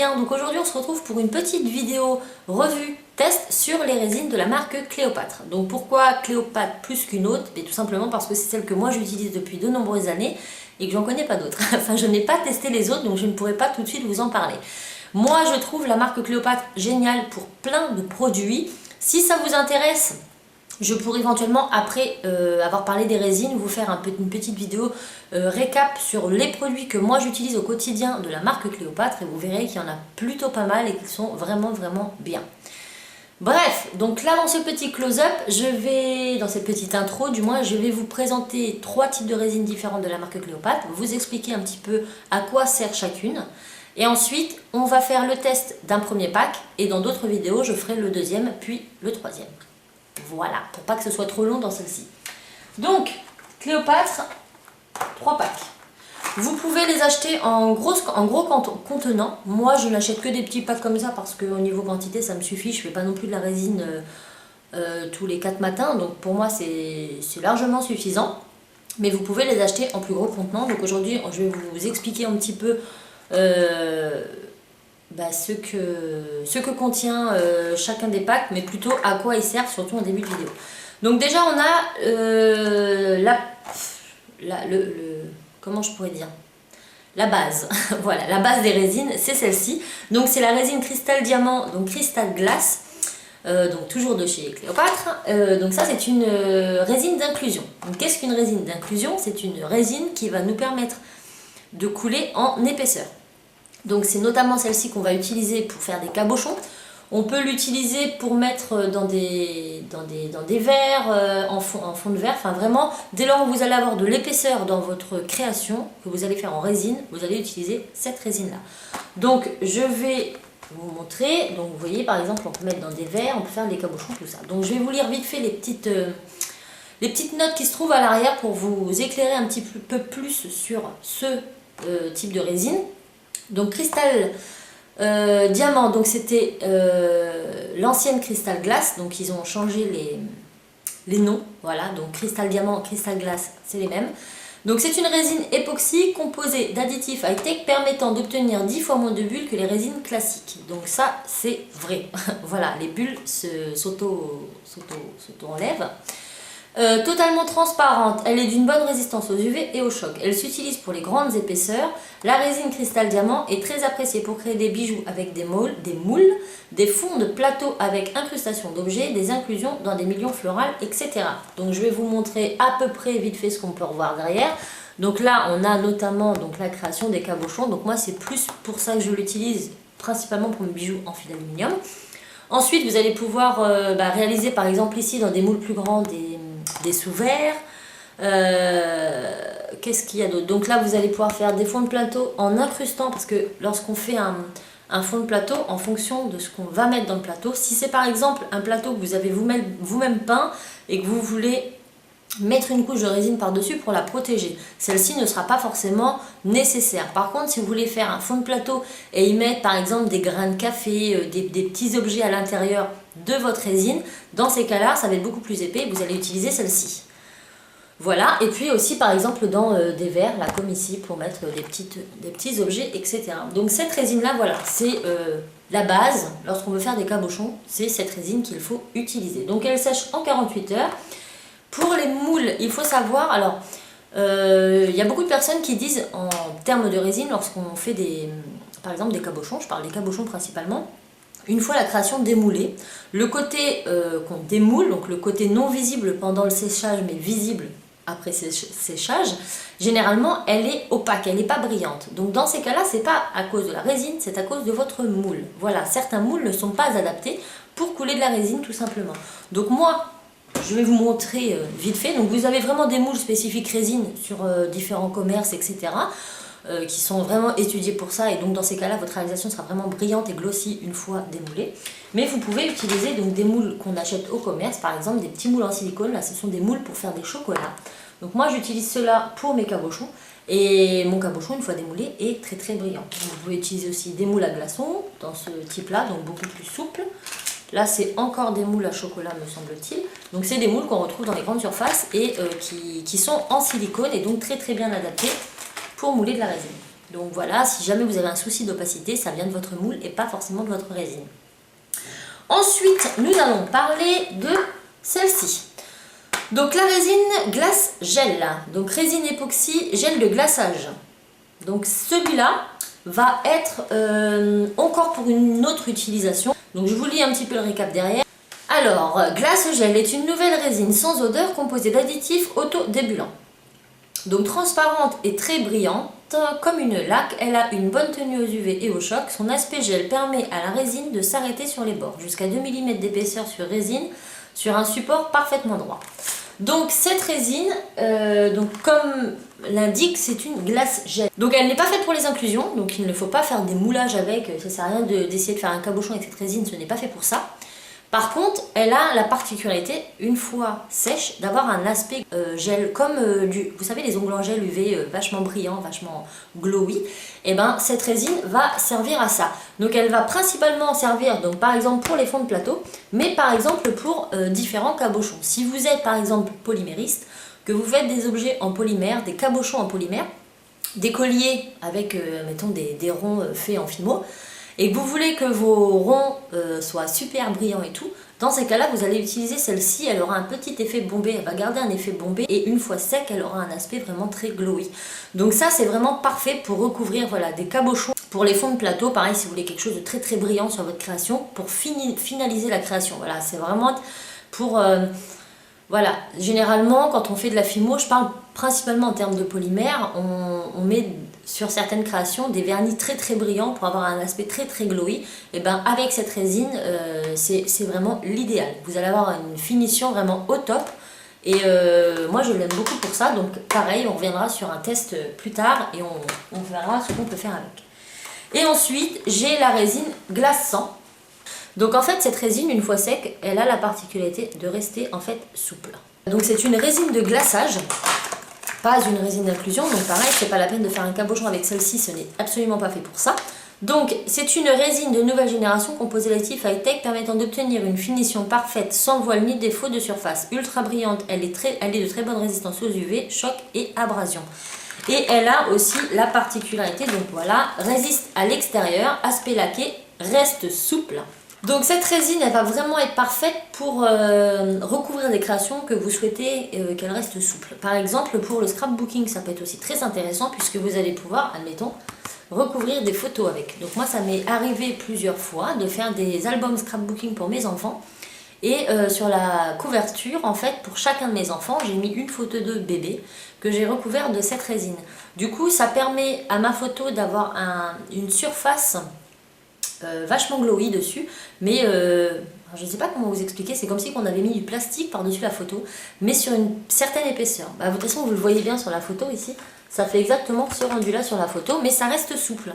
bien? Donc aujourd'hui on se retrouve pour une petite vidéo revue test sur les résines de la marque Cléopâtre. Donc pourquoi Cléopâtre plus qu'une autre? Et tout simplement parce que c'est celle que moi j'utilise depuis de nombreuses années et que j'en connais pas d'autres. Enfin je n'ai pas testé les autres donc je ne pourrais pas tout de suite vous en parler. Moi je trouve la marque Cléopâtre géniale pour plein de produits. Si ça vous intéresse, je pourrais éventuellement, après avoir parlé des résines, vous faire une petite vidéo récap sur les produits que moi j'utilise au quotidien de la marque Cléopâtre et vous verrez qu'il y en a plutôt pas mal et qu'ils sont vraiment bien. Bref, donc là dans ce petit close-up, dans cette petite intro du moins, je vais vous présenter 3 types de résines différentes de la marque Cléopâtre, vous expliquer un petit peu à quoi sert chacune. Et ensuite, on va faire le test d'un premier pack et dans d'autres vidéos, je ferai le deuxième puis le troisième. Voilà, pour pas que ce soit trop long dans celle-ci. Donc, Cléopâtre, 3 packs. Vous pouvez les acheter en gros contenant. Moi, je n'achète que des petits packs comme ça parce qu'au niveau quantité, ça me suffit. Je ne fais pas non plus de la résine tous les 4 matins. Donc, pour moi, c'est largement suffisant. Mais vous pouvez les acheter en plus gros contenant. Donc, aujourd'hui, je vais vous expliquer un petit peu ce que contient chacun des packs, mais plutôt à quoi ils servent, surtout en début de vidéo. Donc déjà on a comment je pourrais dire, la base. Voilà, la base des résines, c'est celle-ci. Donc c'est la résine Cristal Diamant, donc Cristal Glass, donc toujours de chez Cléopâtre. Donc ça c'est une résine d'inclusion. Donc qu'est-ce qu'une résine d'inclusion? C'est une résine qui va nous permettre de couler en épaisseur. Donc c'est notamment celle-ci qu'on va utiliser pour faire des cabochons. On peut l'utiliser pour mettre dans des verres, en fond de verre. Enfin vraiment, dès lors où vous allez avoir de l'épaisseur dans votre création, que vous allez faire en résine, vous allez utiliser cette résine-là. Donc je vais vous montrer. Donc vous voyez par exemple, on peut mettre dans des verres, on peut faire des cabochons, tout ça. Donc je vais vous lire vite fait les petites notes qui se trouvent à l'arrière pour vous éclairer un petit peu plus sur ce type de résine. Donc Cristal Diamant, donc c'était l'ancienne Cristal Glass, donc ils ont changé les noms, voilà, donc Cristal Diamant, Cristal Glass, c'est les mêmes. Donc c'est une résine époxy composée d'additifs high-tech permettant d'obtenir 10 fois moins de bulles que les résines classiques. Donc ça c'est vrai, voilà, les bulles s'auto-enlèvent. Totalement transparente, elle est d'une bonne résistance aux UV et aux chocs. Elle s'utilise pour les grandes épaisseurs. La résine Cristal Diamant est très appréciée pour créer des bijoux avec des moules, des fonds de plateau avec incrustation d'objets, des inclusions dans des millions florales, etc. Donc je vais vous montrer à peu près vite fait ce qu'on peut revoir derrière. Donc là on a notamment donc, la création des cabochons. Donc moi c'est plus pour ça que je l'utilise, principalement pour mes bijoux en fil d'aluminium. Ensuite vous allez pouvoir réaliser par exemple ici dans des moules plus grands des sous-verres. Qu'est-ce qu'il y a d'autre? Donc là vous allez pouvoir faire des fonds de plateau en incrustant, parce que lorsqu'on fait un fond de plateau, en fonction de ce qu'on va mettre dans le plateau, si c'est par exemple un plateau que vous avez vous-même peint et que vous voulez mettre une couche de résine par-dessus pour la protéger, celle-ci ne sera pas forcément nécessaire. Par contre, si vous voulez faire un fond de plateau et y mettre par exemple des grains de café, des petits objets à l'intérieur de votre résine, dans ces cas-là, ça va être beaucoup plus épais et vous allez utiliser celle-ci. Voilà, et puis aussi par exemple dans des verres, là comme ici, pour mettre des petits objets, etc. Donc cette résine-là, voilà, c'est la base. Lorsqu'on veut faire des cabochons, c'est cette résine qu'il faut utiliser. Donc elle sèche en 48 heures. Pour les moules, il faut savoir, alors, il y a beaucoup de personnes qui disent en termes de résine, lorsqu'on fait par exemple des cabochons, je parle des cabochons principalement, une fois la création démoulée, le côté qu'on démoule, donc le côté non visible pendant le séchage, mais visible après séchage, généralement elle est opaque, elle n'est pas brillante. Donc dans ces cas-là, c'est pas à cause de la résine, c'est à cause de votre moule. Voilà, certains moules ne sont pas adaptés pour couler de la résine tout simplement. Donc moi, je vais vous montrer vite fait. Donc vous avez vraiment des moules spécifiques résine sur différents commerces, etc. Qui sont vraiment étudiés pour ça. Et donc dans ces cas-là, votre réalisation sera vraiment brillante et glossy une fois démoulée. Mais vous pouvez utiliser donc des moules qu'on achète au commerce. Par exemple, des petits moules en silicone. Là, ce sont des moules pour faire des chocolats. Donc moi, j'utilise cela pour mes cabochons. Et mon cabochon, une fois démoulé, est très brillant. Vous pouvez utiliser aussi des moules à glaçons dans ce type-là, donc beaucoup plus souple. Là, c'est encore des moules à chocolat, me semble-t-il. Donc, c'est des moules qu'on retrouve dans les grandes surfaces et qui sont en silicone et donc très bien adaptés pour mouler de la résine. Donc voilà, si jamais vous avez un souci d'opacité, ça vient de votre moule et pas forcément de votre résine. Ensuite, nous allons parler de celle-ci. Donc la résine glace gel, donc résine époxy gel de glaçage. Donc celui-là va être encore pour une autre utilisation. Donc je vous lis un petit peu le récap derrière. Alors, glace gel est une nouvelle résine sans odeur composée d'additifs autodébulants. Donc transparente et très brillante, comme une laque, elle a une bonne tenue aux UV et au choc. Son aspect gel permet à la résine de s'arrêter sur les bords, jusqu'à 2 mm d'épaisseur sur résine, sur un support parfaitement droit. Donc cette résine, comme l'indique, c'est une glace gel. Donc elle n'est pas faite pour les inclusions, donc il ne faut pas faire des moulages avec, ça ne sert à rien d'essayer de faire un cabochon avec cette résine, ce n'est pas fait pour ça. Par contre, elle a la particularité, une fois sèche, d'avoir un aspect gel, comme vous savez, les ongles en gel UV vachement brillants, vachement glowy. Et ben cette résine va servir à ça. Donc elle va principalement servir, donc par exemple pour les fonds de plateau, mais par exemple pour différents cabochons. Si vous êtes par exemple polymériste, que vous faites des objets en polymère, des cabochons en polymère, des colliers avec, mettons, des ronds faits en fimo, et que vous voulez que vos ronds soient super brillants et tout, dans ces cas-là, vous allez utiliser celle-ci, elle aura un petit effet bombé, elle va garder un effet bombé, et une fois sec, elle aura un aspect vraiment très glowy. Donc ça, c'est vraiment parfait pour recouvrir voilà, des cabochons. Pour les fonds de plateau, pareil, si vous voulez quelque chose de très très brillant sur votre création, pour finaliser la création. Voilà, c'est vraiment pour... voilà, généralement, quand on fait de la fimo, je parle principalement en termes de polymère, on met sur certaines créations des vernis très très brillants pour avoir un aspect très très glowy. Et ben avec cette résine, c'est vraiment l'idéal. Vous allez avoir une finition vraiment au top. Et moi je l'aime beaucoup pour ça. Donc pareil, on reviendra sur un test plus tard et on verra ce qu'on peut faire avec. Et ensuite, j'ai la résine glaçant. Donc en fait, cette résine, une fois sec, elle a la particularité de rester en fait souple. Donc c'est une résine de glaçage, pas une résine d'inclusion. Donc pareil, c'est pas la peine de faire un cabochon avec celle-ci, ce n'est absolument pas fait pour ça. Donc c'est une résine de nouvelle génération composée d'additifs high-tech permettant d'obtenir une finition parfaite sans voile ni défaut de surface. Ultra brillante, elle est de très bonne résistance aux UV, choc et abrasion. Et elle a aussi la particularité, donc voilà, résiste à l'extérieur, aspect laqué, reste souple. Donc cette résine, elle va vraiment être parfaite pour recouvrir des créations que vous souhaitez qu'elle reste souple. Par exemple, pour le scrapbooking, ça peut être aussi très intéressant puisque vous allez pouvoir, admettons, recouvrir des photos avec. Donc moi, ça m'est arrivé plusieurs fois de faire des albums scrapbooking pour mes enfants. Et sur la couverture, en fait, pour chacun de mes enfants, j'ai mis une photo de bébé que j'ai recouvert de cette résine. Du coup, ça permet à ma photo d'avoir une surface vachement glowy dessus, mais je ne sais pas comment vous expliquer, c'est comme si on avait mis du plastique par-dessus la photo, mais sur une certaine épaisseur. Bah, de toute façon, vous le voyez bien sur la photo ici, ça fait exactement ce rendu-là sur la photo, mais ça reste souple.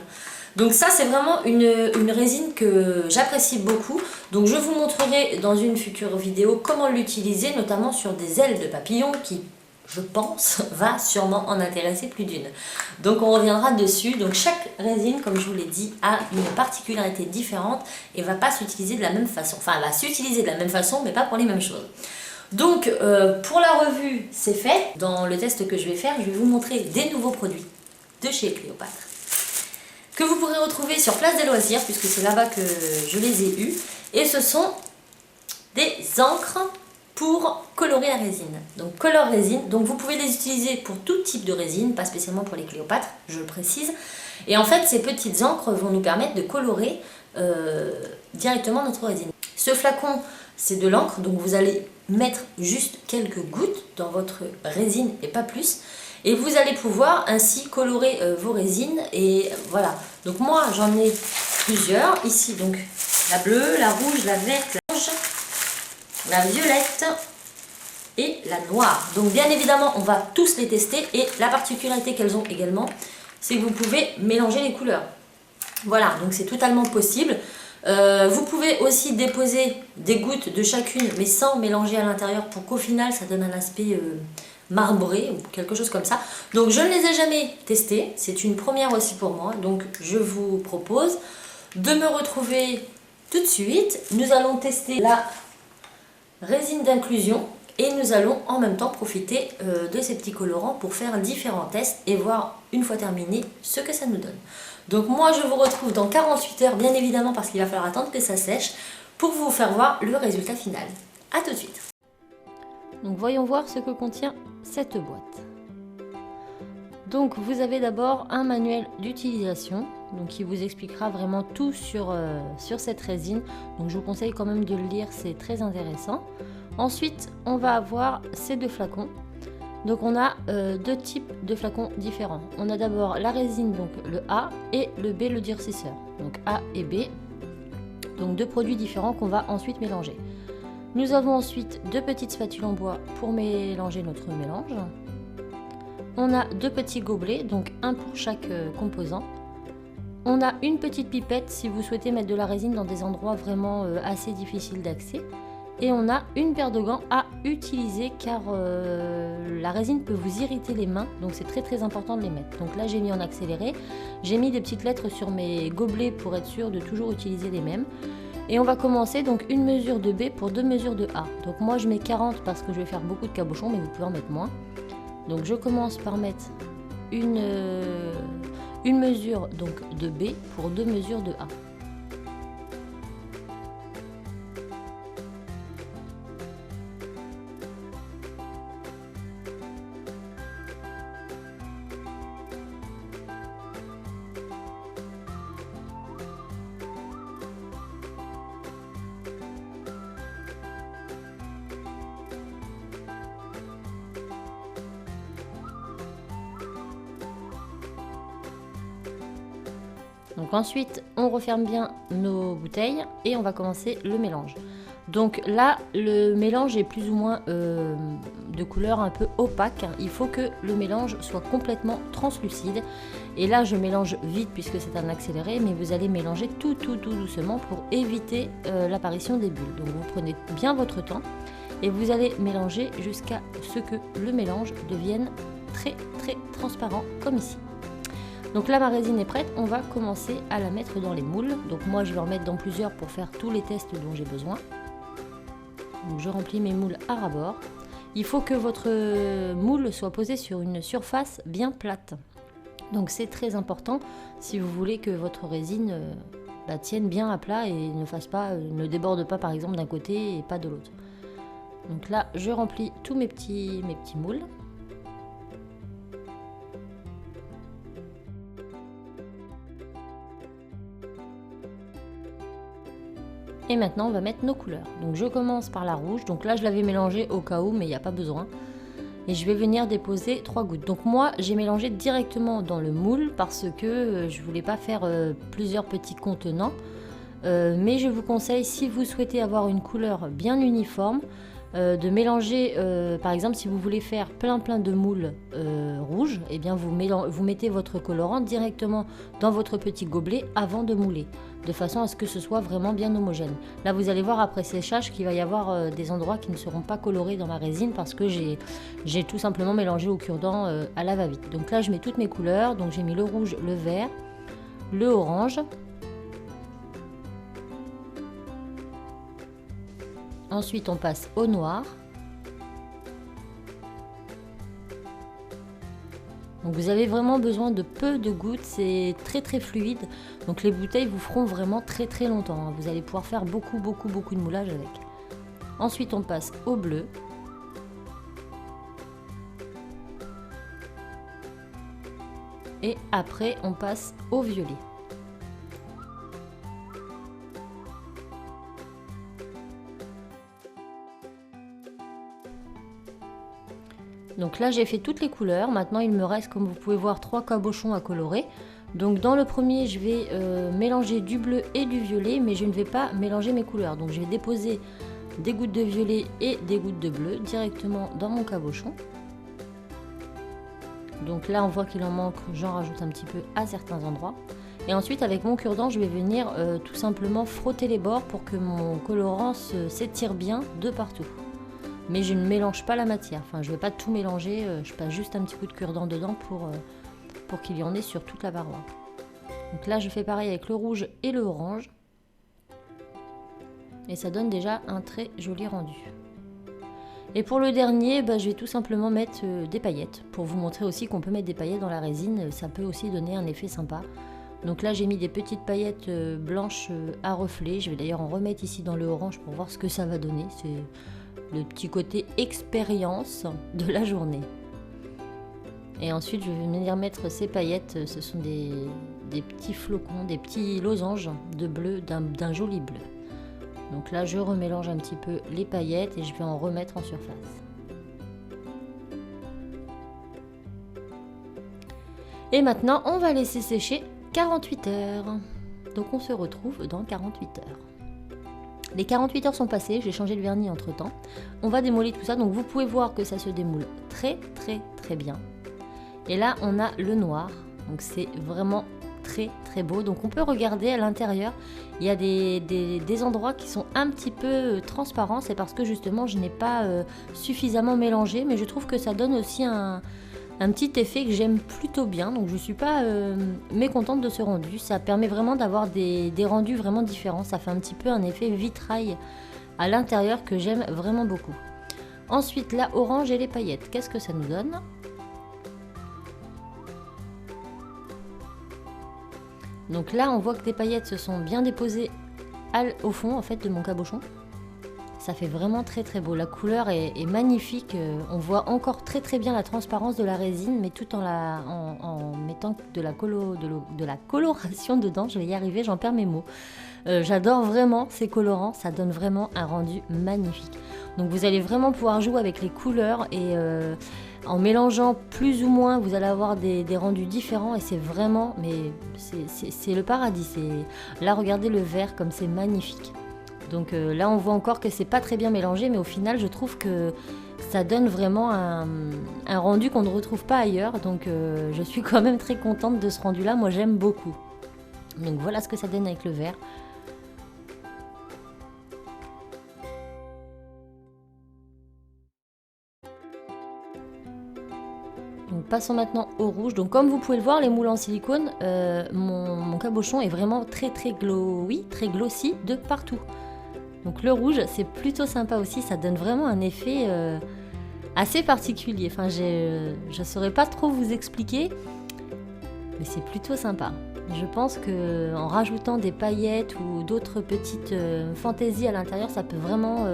Donc ça, c'est vraiment une résine que j'apprécie beaucoup. Donc je vous montrerai dans une future vidéo comment l'utiliser, notamment sur des ailes de papillon qui, je pense, va sûrement en intéresser plus d'une. Donc on reviendra dessus. Donc chaque résine, comme je vous l'ai dit, a une particularité différente et ne va pas s'utiliser de la même façon. Enfin, elle va s'utiliser de la même façon, mais pas pour les mêmes choses. Donc pour la revue, c'est fait. Dans le test que je vais faire, je vais vous montrer des nouveaux produits de chez Cléopâtre que vous pourrez retrouver sur Place des Loisirs, puisque c'est là-bas que je les ai eus. Et ce sont des encres pour colorer la résine. Donc Color Résine, donc vous pouvez les utiliser pour tout type de résine, pas spécialement pour les Cléopâtres, je le précise. Et en fait, ces petites encres vont nous permettre de colorer directement notre résine. Ce flacon, c'est de l'encre, donc vous allez mettre juste quelques gouttes dans votre résine et pas plus. Et vous allez pouvoir ainsi colorer vos résines. Et voilà. Donc moi, j'en ai plusieurs. Ici, donc, la bleue, la rouge, la verte, la orange, la violette et la noire. Donc bien évidemment, on va tous les tester. Et la particularité qu'elles ont également, c'est que vous pouvez mélanger les couleurs. Voilà, donc c'est totalement possible. Vous pouvez aussi déposer des gouttes de chacune, mais sans mélanger à l'intérieur pour qu'au final, ça donne un aspect... marbré ou quelque chose comme ça. Donc je ne les ai jamais testés, c'est une première aussi pour moi, donc je vous propose de me retrouver tout de suite. Nous allons tester la résine d'inclusion Et nous allons en même temps profiter de ces petits colorants pour faire différents tests et voir une fois terminé ce que ça nous donne. Donc moi je vous retrouve dans 48 heures bien évidemment parce qu'il va falloir attendre que ça sèche pour vous faire voir le résultat final. A tout de suite. Donc voyons voir ce que contient cette boîte. Donc vous avez d'abord un manuel d'utilisation donc qui vous expliquera vraiment tout sur cette résine. Donc je vous conseille quand même de le lire, c'est très intéressant. Ensuite on va avoir ces deux flacons. Donc on a deux types de flacons différents. On a d'abord la résine, donc le A, et le B, le durcisseur. Donc A et B, donc deux produits différents qu'on va ensuite mélanger. Nous avons ensuite deux petites spatules en bois pour mélanger notre mélange. On a deux petits gobelets, donc un pour chaque composant. On a une petite pipette si vous souhaitez mettre de la résine dans des endroits vraiment assez difficiles d'accès. Et on a une paire de gants à utiliser car la résine peut vous irriter les mains, donc c'est très important de les mettre. Donc là j'ai mis en accéléré, j'ai mis des petites lettres sur mes gobelets pour être sûr de toujours utiliser les mêmes. Et on va commencer donc une mesure de B pour deux mesures de A. Donc moi je mets 40 parce que je vais faire beaucoup de cabochons, mais vous pouvez en mettre moins. Donc je commence par mettre une mesure donc de B pour deux mesures de A. Donc ensuite, on referme bien nos bouteilles et on va commencer le mélange. Donc là, le mélange est plus ou moins de couleur un peu opaque. Il faut que le mélange soit complètement translucide. Et là, je mélange vite puisque c'est un accéléré, mais vous allez mélanger tout doucement pour éviter l'apparition des bulles. Donc vous prenez bien votre temps et vous allez mélanger jusqu'à ce que le mélange devienne très transparent comme ici. Donc là ma résine est prête, on va commencer à la mettre dans les moules. Donc moi je vais en mettre dans plusieurs pour faire tous les tests dont j'ai besoin. Donc je remplis mes moules à ras-bord. Il faut que votre moule soit posé sur une surface bien plate. Donc c'est très important si vous voulez que votre résine tienne bien à plat et ne déborde pas par exemple d'un côté et pas de l'autre. Donc là je remplis tous mes petits moules. Et maintenant on va mettre nos couleurs. Donc je commence par la rouge, donc là je l'avais mélangée au cas où mais il n'y a pas besoin. Et je vais venir déposer 3 gouttes. Donc moi j'ai mélangé directement dans le moule parce que je voulais pas faire plusieurs petits contenants. Mais je vous conseille, si vous souhaitez avoir une couleur bien uniforme, de mélanger, par exemple si vous voulez faire plein de moules rouges, et bien vous mettez votre colorant directement dans votre petit gobelet avant de mouler, de façon à ce que ce soit vraiment bien homogène. Là vous allez voir après séchage qu'il va y avoir des endroits qui ne seront pas colorés dans ma résine parce que j'ai tout simplement mélangé au cure-dent à la va-vite. Donc là je mets toutes mes couleurs, donc j'ai mis le rouge, le vert, le orange. Ensuite, on passe au noir. Donc vous avez vraiment besoin de peu de gouttes, c'est très fluide. Donc les bouteilles vous feront vraiment très longtemps. Vous allez pouvoir faire beaucoup de moulage avec. Ensuite, on passe au bleu. Et après, on passe au violet. Donc là j'ai fait toutes les couleurs, maintenant il me reste comme vous pouvez voir 3 cabochons à colorer. Donc dans le premier je vais mélanger du bleu et du violet mais je ne vais pas mélanger mes couleurs. Donc je vais déposer des gouttes de violet et des gouttes de bleu directement dans mon cabochon. Donc là on voit qu'il en manque, j'en rajoute un petit peu à certains endroits. Et ensuite avec mon cure-dent je vais venir tout simplement frotter les bords pour que mon colorant s'étire bien de partout. Mais je ne mélange pas la matière, enfin je ne vais pas tout mélanger, je passe juste un petit coup de cure-dent dedans pour qu'il y en ait sur toute la paroi. Donc là je fais pareil avec le rouge et le orange. Et ça donne déjà un très joli rendu. Et pour le dernier, je vais tout simplement mettre des paillettes, pour vous montrer aussi qu'on peut mettre des paillettes dans la résine, ça peut aussi donner un effet sympa. Donc là j'ai mis des petites paillettes blanches à reflets, je vais d'ailleurs en remettre ici dans le orange pour voir ce que ça va donner, c'est le petit côté expérience de la journée. Et ensuite je vais venir mettre ces paillettes, ce sont des petits flocons, des petits losanges de bleu, d'un joli bleu. Donc là je remélange un petit peu les paillettes et je vais en remettre en surface. Et maintenant on va laisser sécher 48 heures. Donc on se retrouve dans 48 heures. Les 48 heures sont passées, j'ai changé le vernis entre temps. On va démouler tout ça, donc vous pouvez voir que ça se démoule très très très bien. Et là on a le noir, donc c'est vraiment très très beau. Donc on peut regarder à l'intérieur, il y a des endroits qui sont un petit peu transparents, c'est parce que justement je n'ai pas suffisamment mélangé, mais je trouve que ça donne aussi un petit effet que j'aime plutôt bien, donc je ne suis pas mécontente de ce rendu. Ça permet vraiment d'avoir des rendus vraiment différents, ça fait un petit peu un effet vitrail à l'intérieur que j'aime vraiment beaucoup. Ensuite la orange et les paillettes, qu'est-ce que ça nous donne? Donc là on voit que les paillettes se sont bien déposées au fond en fait de mon cabochon. Ça fait vraiment très très beau, la couleur est magnifique, on voit encore très très bien la transparence de la résine, mais tout en mettant de la coloration dedans, je vais y arriver, j'en perds mes mots. J'adore vraiment ces colorants, ça donne vraiment un rendu magnifique. Donc vous allez vraiment pouvoir jouer avec les couleurs et en mélangeant plus ou moins, vous allez avoir des rendus différents et c'est vraiment, mais c'est le paradis. Là regardez le vert comme c'est magnifique. Donc là on voit encore que c'est pas très bien mélangé, mais au final je trouve que ça donne vraiment un rendu qu'on ne retrouve pas ailleurs. Donc je suis quand même très contente de ce rendu là, moi j'aime beaucoup. Donc voilà ce que ça donne avec le vert. Donc passons maintenant au rouge. Donc comme vous pouvez le voir, les moules en silicone, mon cabochon est vraiment très très glowy, très glossy de partout. Donc le rouge c'est plutôt sympa aussi, ça donne vraiment un effet assez particulier. Enfin je ne saurais pas trop vous expliquer, mais c'est plutôt sympa. Je pense qu'en rajoutant des paillettes ou d'autres petites fantaisies à l'intérieur, ça peut vraiment...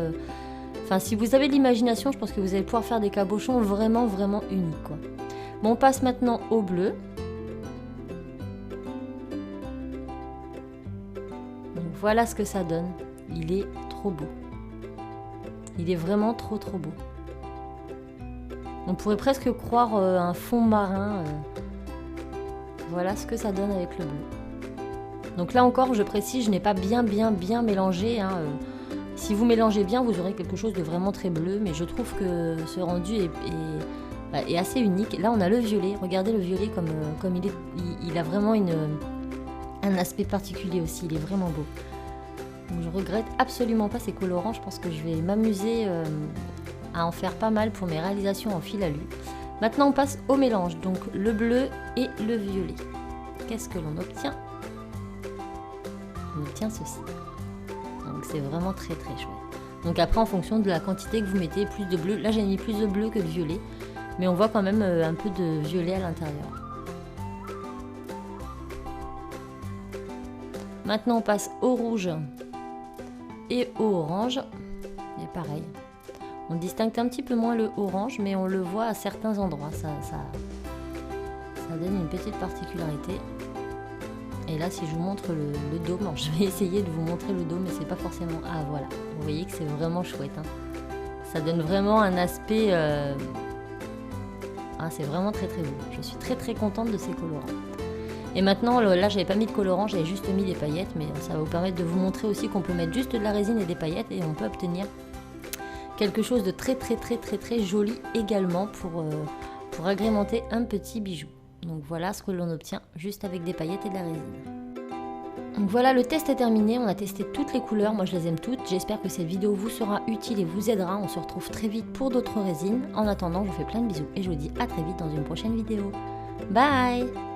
Enfin si vous avez de l'imagination, je pense que vous allez pouvoir faire des cabochons vraiment vraiment uniques, quoi. Bon, on passe maintenant au bleu. Donc voilà ce que ça donne. Il est trop beau. Il est vraiment trop trop beau. On pourrait presque croire un fond marin. Voilà ce que ça donne avec le bleu. Donc là encore, je précise, je n'ai pas bien mélangé. Si vous mélangez bien, vous aurez quelque chose de vraiment très bleu. Mais je trouve que ce rendu est assez unique. Là, on a le violet. Regardez le violet comme il a vraiment un aspect particulier aussi. Il est vraiment beau. Donc, je regrette absolument pas ces colorants. Je pense que je vais m'amuser à en faire pas mal pour mes réalisations en fil alu. Maintenant, on passe au mélange. Donc, le bleu et le violet. Qu'est-ce que l'on obtient? On obtient ceci. Donc, c'est vraiment très très chouette. Donc après, en fonction de la quantité que vous mettez, plus de bleu. Là, j'ai mis plus de bleu que de violet. Mais on voit quand même un peu de violet à l'intérieur. Maintenant, on passe au rouge et au orange. Et pareil, on distingue un petit peu moins le orange, mais on le voit à certains endroits. Ça donne une petite particularité. Et là, si je vous montre le dôme, je vais essayer de vous montrer le dôme, mais c'est pas forcément... Ah voilà, vous voyez que c'est vraiment chouette. Ça donne vraiment un aspect... c'est vraiment très très beau. Je suis très très contente de ces colorants. Et maintenant, là j'avais pas mis de colorant, j'avais juste mis des paillettes, mais ça va vous permettre de vous montrer aussi qu'on peut mettre juste de la résine et des paillettes et on peut obtenir quelque chose de très très très très très joli également pour agrémenter un petit bijou. Donc voilà ce que l'on obtient juste avec des paillettes et de la résine. Donc voilà, le test est terminé, on a testé toutes les couleurs, moi je les aime toutes. J'espère que cette vidéo vous sera utile et vous aidera. On se retrouve très vite pour d'autres résines. En attendant, je vous fais plein de bisous et je vous dis à très vite dans une prochaine vidéo. Bye!